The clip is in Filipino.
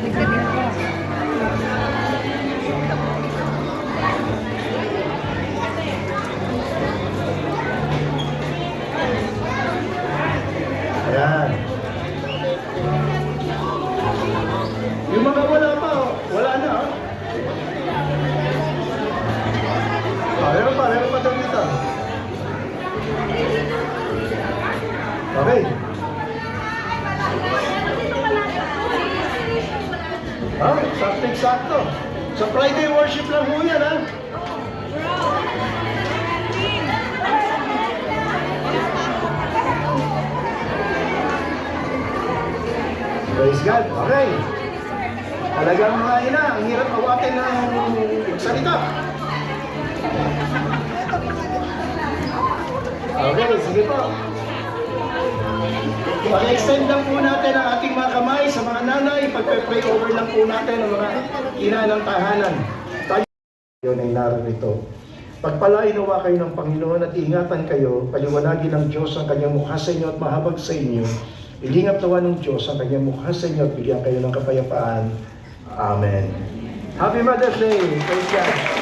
Lapit ka dito. Ayan. Yung mga wala pa, oh. Wala na, oh. Meron pa daw dito. Okay. Sakto. Sa Friday worship lang po yan, ha? Praise God. Okay. Talagang mga ina, ang hirap awatin ng salita. Okay, sige po. Pag-extend lang po natin ang ating mga kamay sa mga nanay. Pagpe-pray over lang po natin ang mga ina ng tahanan. Tayo ay narito. Pagpalain nawa kayo ng Panginoon at ingatan kayo. Paliwanagin ng Diyos ang kanyang mukha sa inyo at mahabag sa inyo. Ilingap nawa ng Diyos ang kanyang mukha sa inyo at bigyan kayo ng kapayapaan. Amen. Happy Mother's Day! Praise God!